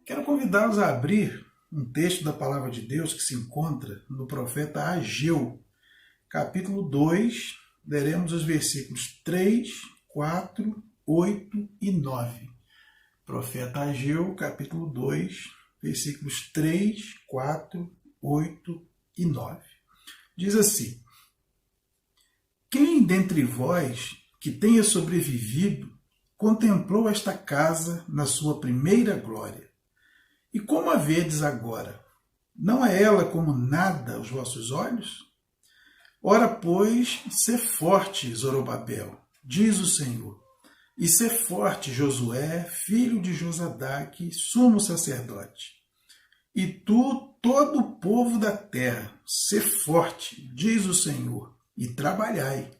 Quero convidá-los a abrir um texto da Palavra de Deus que se encontra no profeta Ageu, capítulo 2, leremos os versículos 3, 4, 8 e 9. Profeta Ageu, capítulo 2, versículos 3, 4, 8 e 9. Diz assim: Quem dentre vós que tenha sobrevivido contemplou esta casa na sua primeira glória? E como a vedes agora? Não é ela como nada aos vossos olhos? Ora, pois, sê forte, Zorobabel, diz o Senhor, e sê forte, Josué, filho de Josadaque, sumo sacerdote. E tu, todo o povo da terra, sê forte, diz o Senhor, e trabalhai,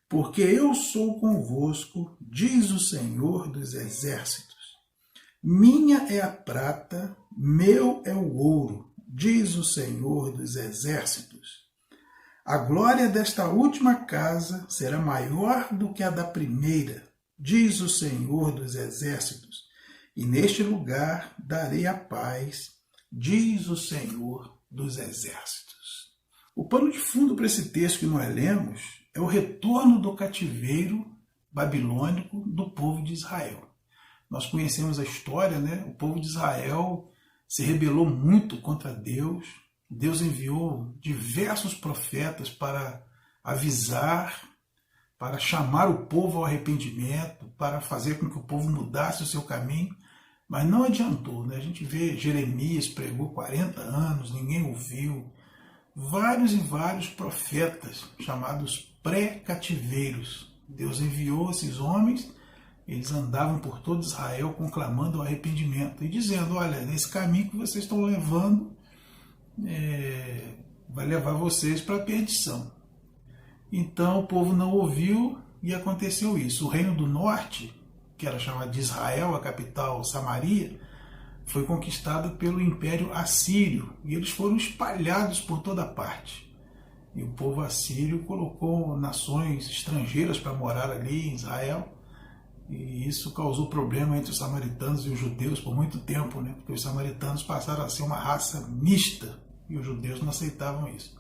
porque eu sou convosco, diz o Senhor dos exércitos. Minha é a prata, meu é o ouro, diz o Senhor dos exércitos. A glória desta última casa será maior do que a da primeira, diz o Senhor dos exércitos, e neste lugar darei a paz, diz o Senhor dos exércitos. O pano de fundo para esse texto que nós lemos é o retorno do cativeiro babilônico do povo de Israel. Nós conhecemos a história, né? O povo de Israel se rebelou muito contra Deus. Deus enviou diversos profetas para avisar, para chamar o povo ao arrependimento, para fazer com que o povo mudasse o seu caminho, mas não adiantou, né? A gente vê Jeremias pregou 40 anos, ninguém ouviu. Vários e vários profetas, chamados pré-cativeiros. Deus enviou esses homens. Eles andavam por todo Israel conclamando o arrependimento e dizendo: olha, nesse caminho que vocês estão levando vai levar vocês para a perdição. Então o povo não ouviu e aconteceu isso. O reino do norte, que era chamado de Israel, a capital Samaria, foi conquistado pelo Império Assírio e eles foram espalhados por toda parte. E o povo assírio colocou nações estrangeiras para morar ali em Israel. E isso causou problema entre os samaritanos e os judeus por muito tempo, né? Porque os samaritanos passaram a ser uma raça mista e os judeus não aceitavam isso.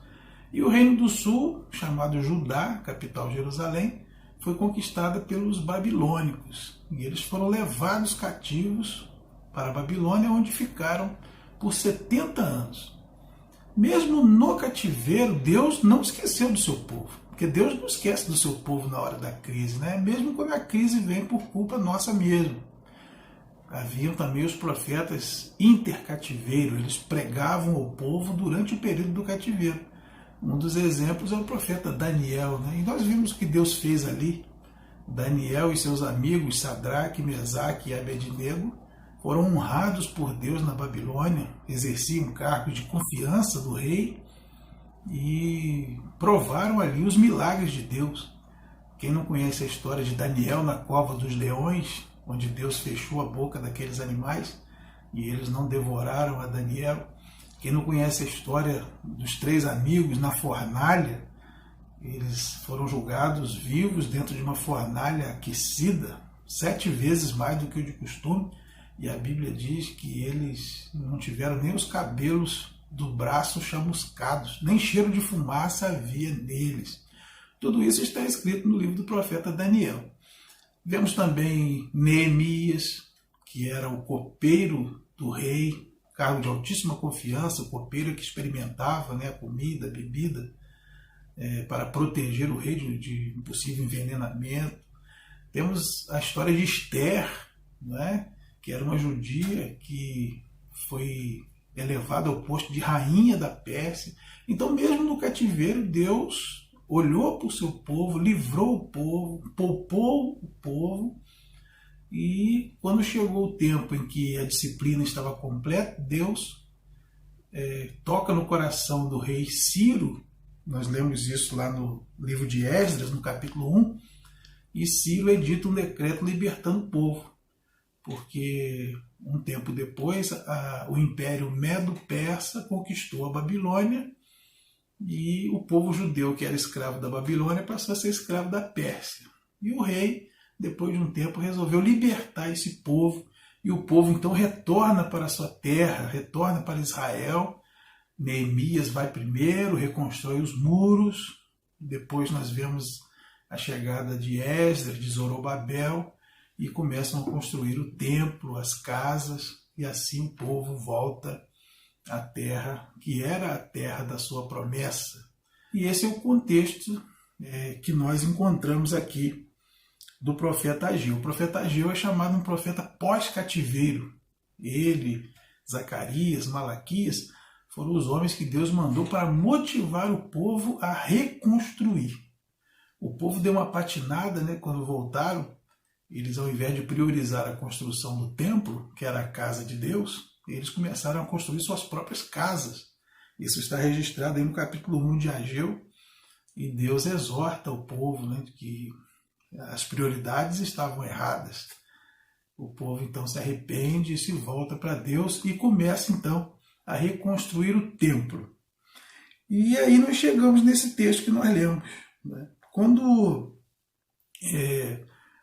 E o Reino do Sul, chamado Judá, capital Jerusalém, foi conquistada pelos babilônicos. E eles foram levados cativos para a Babilônia, onde ficaram por 70 anos. Mesmo no cativeiro, Deus não esqueceu do seu povo. Porque Deus não esquece do seu povo na hora da crise, né? Mesmo quando a crise vem por culpa nossa mesmo. Haviam também os profetas intercativeiro, eles pregavam ao povo durante o período do cativeiro. Um dos exemplos é o profeta Daniel, né? E nós vimos o que Deus fez ali. Daniel e seus amigos, Sadraque, Mesaque e Abednego, foram honrados por Deus na Babilônia, exerciam cargos de confiança do rei, e provaram ali os milagres de Deus. Quem não conhece a história de Daniel na cova dos leões, onde Deus fechou a boca daqueles animais e eles não devoraram a Daniel. Quem não conhece a história dos 3 amigos na fornalha, eles foram julgados vivos dentro de uma fornalha aquecida 7 vezes mais do que o de costume, e a Bíblia diz que eles não tiveram nem os cabelos do braço chamuscados, nem cheiro de fumaça havia neles. Tudo isso está escrito no livro do profeta Daniel. Vemos também Neemias, que era o copeiro do rei, cargo de altíssima confiança, o copeiro que experimentava, né, a comida, a bebida, para proteger o rei de um possível envenenamento. Temos a história de Esther, né, que era uma judia que foi elevada ao posto de rainha da Pérsia. Então, mesmo no cativeiro, Deus olhou para o seu povo, livrou o povo, poupou o povo, e quando chegou o tempo em que a disciplina estava completa, Deus toca no coração do rei Ciro. Nós lemos isso lá no livro de Esdras, no capítulo 1, e Ciro edita um decreto libertando o povo, porque um tempo depois o Império Medo-Persa conquistou a Babilônia e o povo judeu, que era escravo da Babilônia, passou a ser escravo da Pérsia. E o rei, depois de um tempo, resolveu libertar esse povo, e o povo então retorna para a sua terra, retorna para Israel. Neemias vai primeiro, reconstrói os muros, depois nós vemos a chegada de Esdras, de Zorobabel, e começam a construir o templo, as casas, e assim o povo volta à terra que era a terra da sua promessa. E esse é o contexto que nós encontramos aqui do profeta Ageu. O profeta Ageu é chamado um profeta pós-cativeiro. Ele, Zacarias, Malaquias, foram os homens que Deus mandou para motivar o povo a reconstruir. O povo deu uma patinada, né, quando voltaram. Eles, ao invés de priorizar a construção do templo, que era a casa de Deus, eles começaram a construir suas próprias casas. Isso está registrado aí no capítulo 1 de Ageu, e Deus exorta o povo, né, que as prioridades estavam erradas. O povo então se arrepende e se volta para Deus e começa então a reconstruir o templo. E aí nós chegamos nesse texto que nós lemos, né? Quando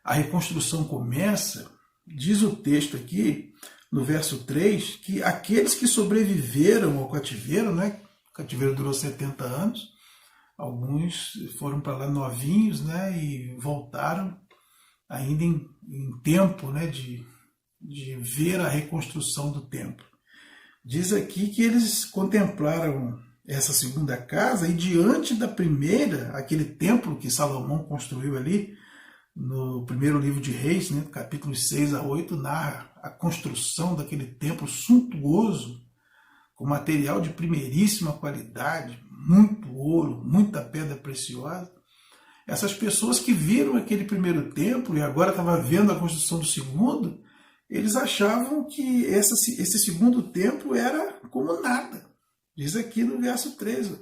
a reconstrução começa, diz o texto aqui, no verso 3, que aqueles que sobreviveram ao cativeiro, né? O cativeiro durou 70 anos, alguns foram para lá novinhos, né? E voltaram ainda em tempo, né? de ver a reconstrução do templo. Diz aqui que eles contemplaram essa segunda casa e diante da primeira, aquele templo que Salomão construiu ali, no primeiro livro de Reis, né, capítulos 6 a 8, narra a construção daquele templo suntuoso, com material de primeiríssima qualidade, muito ouro, muita pedra preciosa. Essas pessoas que viram aquele primeiro templo e agora estavam vendo a construção do segundo, eles achavam que esse segundo templo era como nada. Diz aqui no verso 13,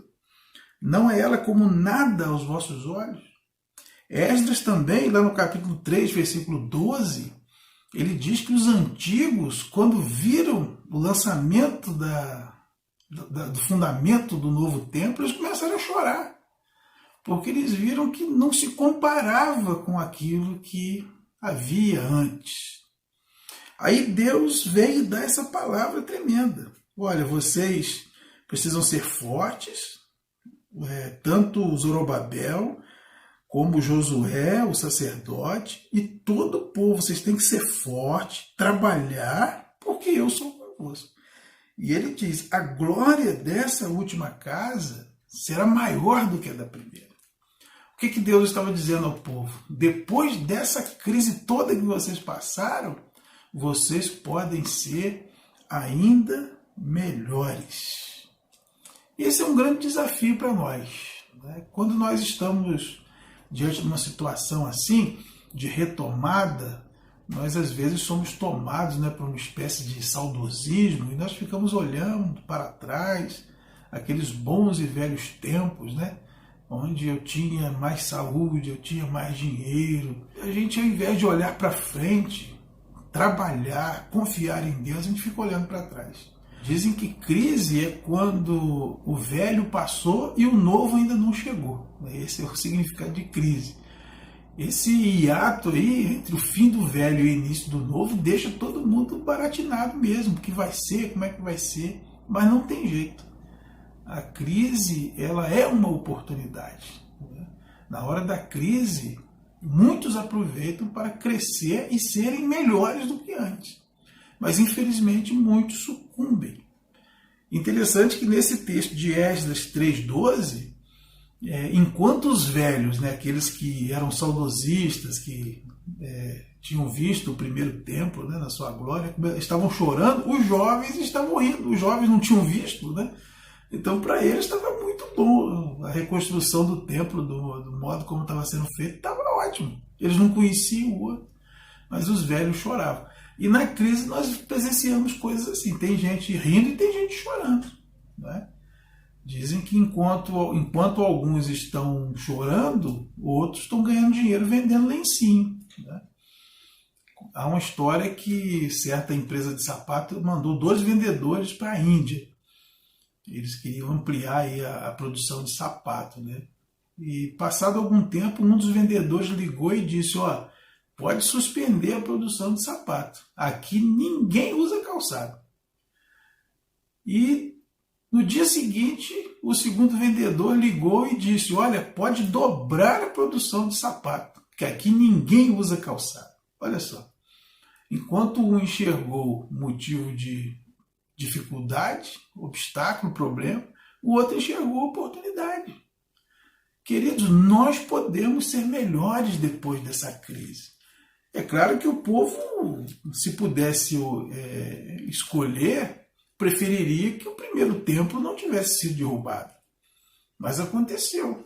não é ela como nada aos vossos olhos? Esdras também, lá no capítulo 3, versículo 12, ele diz que os antigos, quando viram o lançamento do fundamento do novo templo, eles começaram a chorar, porque eles viram que não se comparava com aquilo que havia antes. Aí Deus veio dar essa palavra tremenda. Olha, vocês precisam ser fortes, tanto Zorobabel, como Josué, o sacerdote, e todo o povo. Vocês têm que ser fortes, trabalhar, porque eu sou convosco. E ele diz, a glória dessa última casa será maior do que a da primeira. O que Deus estava dizendo ao povo? Depois dessa crise toda que vocês passaram, vocês podem ser ainda melhores. Esse é um grande desafio para nós, né? Quando nós estamos diante de uma situação assim, de retomada, nós às vezes somos tomados, né, por uma espécie de saudosismo e nós ficamos olhando para trás, aqueles bons e velhos tempos, né, onde eu tinha mais saúde, eu tinha mais dinheiro. A gente, ao invés de olhar para frente, trabalhar, confiar em Deus, a gente fica olhando para trás. Dizem que crise é quando o velho passou e o novo ainda não chegou. Esse é o significado de crise. Esse hiato aí entre o fim do velho e o início do novo deixa todo mundo baratinado mesmo. O que vai ser, como é que vai ser, mas não tem jeito. A crise, ela é uma oportunidade, né? Na hora da crise, muitos aproveitam para crescer e serem melhores do que antes. Mas, infelizmente, muitos sucumbem. Interessante que nesse texto de Esdras 3,12, enquanto os velhos, né, aqueles que eram saudosistas, que tinham visto o primeiro templo, né, na sua glória, estavam chorando, os jovens estavam rindo. Os jovens não tinham visto, né? Então, para eles estava muito bom. A reconstrução do templo, do modo como estava sendo feito, estava ótimo. Eles não conheciam o outro, mas os velhos choravam. E na crise nós presenciamos coisas assim. Tem gente rindo e tem gente chorando, né? Dizem que enquanto alguns estão chorando, outros estão ganhando dinheiro vendendo lencinho, né? Há uma história que certa empresa de sapato mandou 2 vendedores para a Índia. Eles queriam ampliar aí a produção de sapato, né? E passado algum tempo, um dos vendedores ligou e disse, ó, pode suspender a produção de sapato. Aqui ninguém usa calçado. E no dia seguinte, o segundo vendedor ligou e disse, olha, pode dobrar a produção de sapato, que aqui ninguém usa calçado. Olha só. Enquanto um enxergou motivo de dificuldade, obstáculo, problema, o outro enxergou oportunidade. Queridos, nós podemos ser melhores depois dessa crise. É claro que o povo, se pudesse escolher, preferiria que o primeiro templo não tivesse sido derrubado. Mas aconteceu.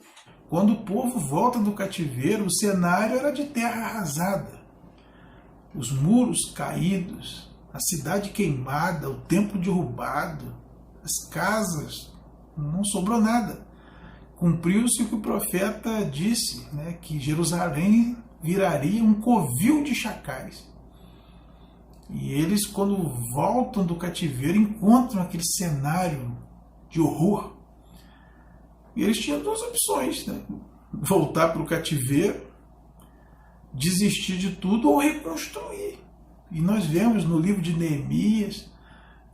Quando o povo volta do cativeiro, o cenário era de terra arrasada. Os muros caídos, a cidade queimada, o templo derrubado, as casas, não sobrou nada. Cumpriu-se o que o profeta disse, né, que Jerusalém viraria um covil de chacais. E eles, quando voltam do cativeiro, encontram aquele cenário de horror. E eles tinham duas opções, né? Voltar para o cativeiro, desistir de tudo ou reconstruir. E nós vemos no livro de Neemias,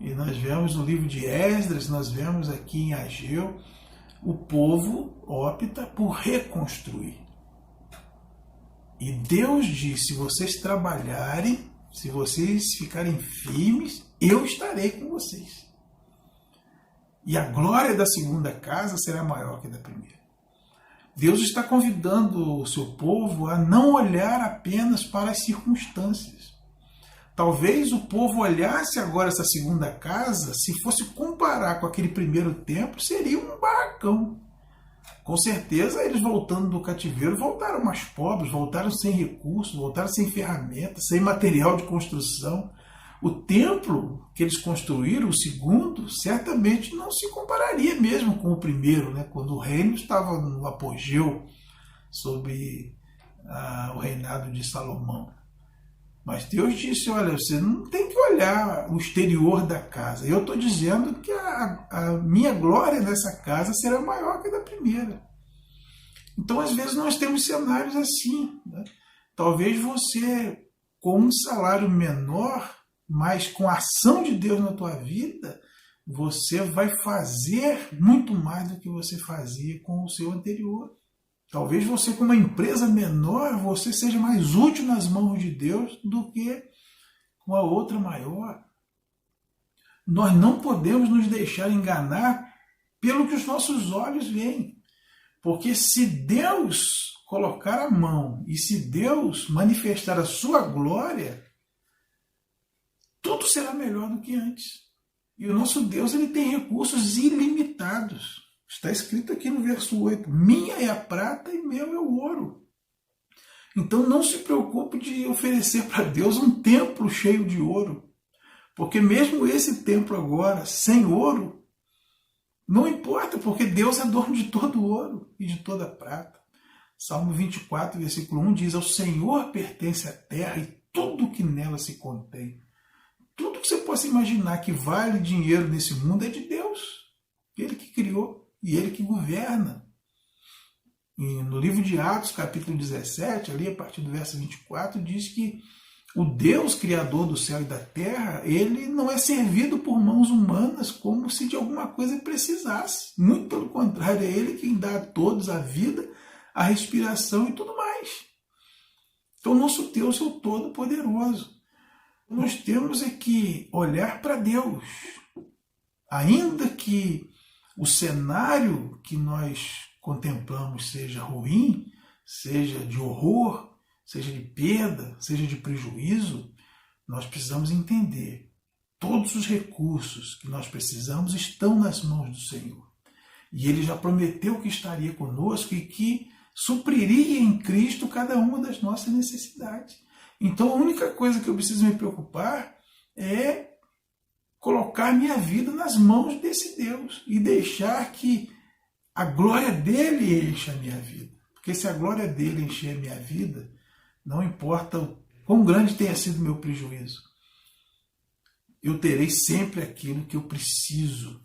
e nós vemos no livro de Esdras, nós vemos aqui em Ageu, o povo opta por reconstruir. E Deus diz, se vocês trabalharem, se vocês ficarem firmes, eu estarei com vocês. E a glória da segunda casa será maior que a da primeira. Deus está convidando o seu povo a não olhar apenas para as circunstâncias. Talvez o povo olhasse agora essa segunda casa, se fosse comparar com aquele primeiro templo, seria um barracão. Com certeza, eles voltando do cativeiro, voltaram mais pobres, voltaram sem recursos, voltaram sem ferramentas, sem material de construção. O templo que eles construíram, o segundo, certamente não se compararia mesmo com o primeiro, né? Quando o reino estava no apogeu sob o reinado de Salomão. Mas Deus disse, olha, você não tem que olhar o exterior da casa. Eu estou dizendo que a minha glória nessa casa será maior que a da primeira. Então, às vezes, nós temos cenários assim, né? Talvez você, com um salário menor, mas com a ação de Deus na tua vida, você vai fazer muito mais do que você fazia com o seu anterior. Talvez você, com uma empresa menor, você seja mais útil nas mãos de Deus do que com a outra maior. Nós não podemos nos deixar enganar pelo que os nossos olhos veem. Porque se Deus colocar a mão e se Deus manifestar a sua glória, tudo será melhor do que antes. E o nosso Deus, ele tem recursos ilimitados. Está escrito aqui no verso 8, minha é a prata e meu é o ouro. Então não se preocupe de oferecer para Deus um templo cheio de ouro. Porque mesmo esse templo agora, sem ouro, não importa, porque Deus é dono de todo o ouro e de toda a prata. Salmo 24, versículo 1 diz, ao Senhor pertence a terra e tudo que nela se contém. Tudo que você possa imaginar que vale dinheiro nesse mundo é de Deus. Ele que criou. E ele que governa. E no livro de Atos, capítulo 17, ali a partir do verso 24, diz que o Deus criador do céu e da terra, ele não é servido por mãos humanas como se de alguma coisa precisasse. Muito pelo contrário, é ele quem dá a todos a vida, a respiração e tudo mais. Então, nosso Deus é o Todo-Poderoso. Nós temos é que olhar para Deus. Ainda que o cenário que nós contemplamos seja ruim, seja de horror, seja de perda, seja de prejuízo, nós precisamos entender. Todos os recursos que nós precisamos estão nas mãos do Senhor. E Ele já prometeu que estaria conosco e que supriria em Cristo cada uma das nossas necessidades. Então a única coisa que eu preciso me preocupar é colocar minha vida nas mãos desse Deus e deixar que a glória dele encha a minha vida. Porque se a glória dele encher a minha vida, não importa o quão grande tenha sido o meu prejuízo, eu terei sempre aquilo que eu preciso.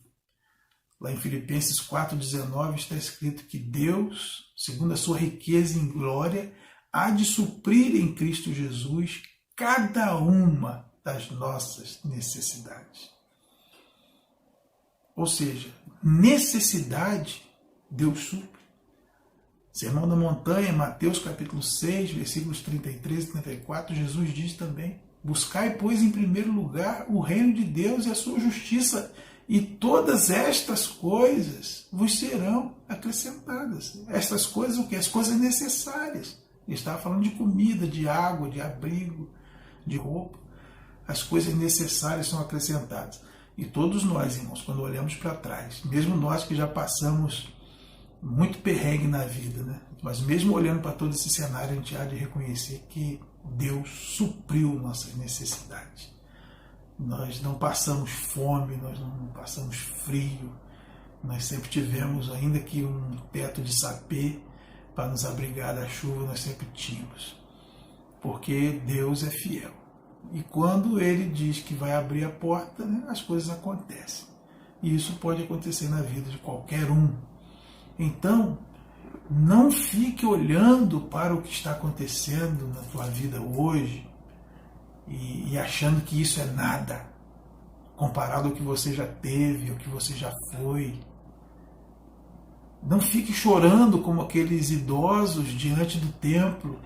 Lá em Filipenses 4,19 está escrito que Deus, segundo a sua riqueza em glória, há de suprir em Cristo Jesus cada uma das nossas necessidades. Ou seja, necessidade, Deus supre. Sermão da Montanha, Mateus capítulo 6, versículos 33 e 34, Jesus diz também: buscai, pois, em primeiro lugar o reino de Deus e a sua justiça, e todas estas coisas vos serão acrescentadas. Estas coisas, o que? As coisas necessárias. Ele estava falando de comida, de água, de abrigo, de roupa. As coisas necessárias são acrescentadas. E todos nós, irmãos, quando olhamos para trás, mesmo nós que já passamos muito perrengue na vida, né? Mas mesmo olhando para todo esse cenário, a gente há de reconhecer que Deus supriu nossas necessidades. Nós não passamos fome, nós não passamos frio, nós sempre tivemos, ainda que um teto de sapê para nos abrigar da chuva, nós sempre tínhamos. Porque Deus é fiel. E quando Ele diz que vai abrir a porta, né, as coisas acontecem. E isso pode acontecer na vida de qualquer um. Então, não fique olhando para o que está acontecendo na tua vida hoje e achando que isso é nada, comparado ao que você já teve, ao que você já foi. Não fique chorando como aqueles idosos diante do templo,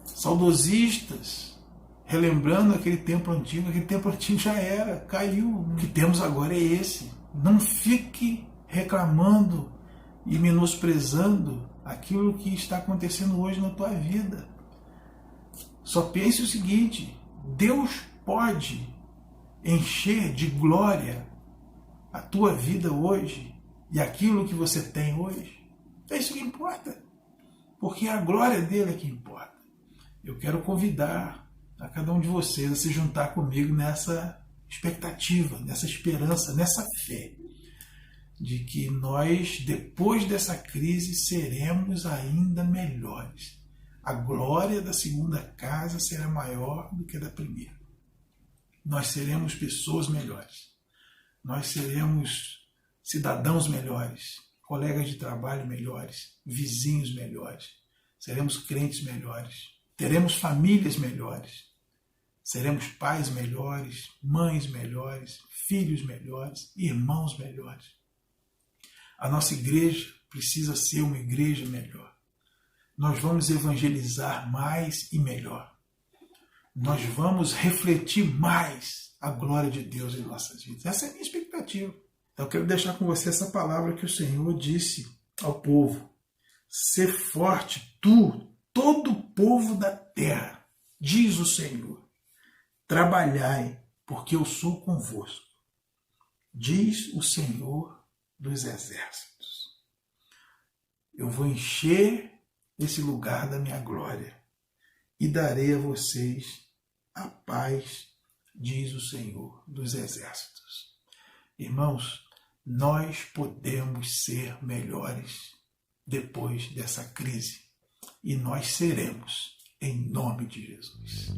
saudosistas, relembrando aquele templo antigo. Aquele templo antigo já era, caiu. O que temos agora é esse. Não fique reclamando e menosprezando aquilo que está acontecendo hoje na tua vida. Só pense o seguinte: Deus pode encher de glória a tua vida hoje e aquilo que você tem hoje. É isso que importa, porque a glória dele é que importa. Eu quero convidar a cada um de vocês a se juntar comigo nessa expectativa, nessa esperança, nessa fé de que nós, depois dessa crise, seremos ainda melhores. A glória da segunda casa será maior do que a da primeira. Nós seremos pessoas melhores. Nós seremos cidadãos melhores, colegas de trabalho melhores, vizinhos melhores. Seremos crentes melhores. Teremos famílias melhores. Seremos pais melhores, mães melhores, filhos melhores, irmãos melhores. A nossa igreja precisa ser uma igreja melhor. Nós vamos evangelizar mais e melhor. Nós vamos refletir mais a glória de Deus em nossas vidas. Essa é a minha expectativa. Então eu quero deixar com você essa palavra que o Senhor disse ao povo: ser forte, tu, todo o povo da terra, diz o Senhor, trabalhai, porque eu sou convosco, diz o Senhor dos exércitos. Eu vou encher esse lugar da minha glória e darei a vocês a paz, diz o Senhor dos exércitos. Irmãos, nós podemos ser melhores depois dessa crise e nós seremos, em nome de Jesus.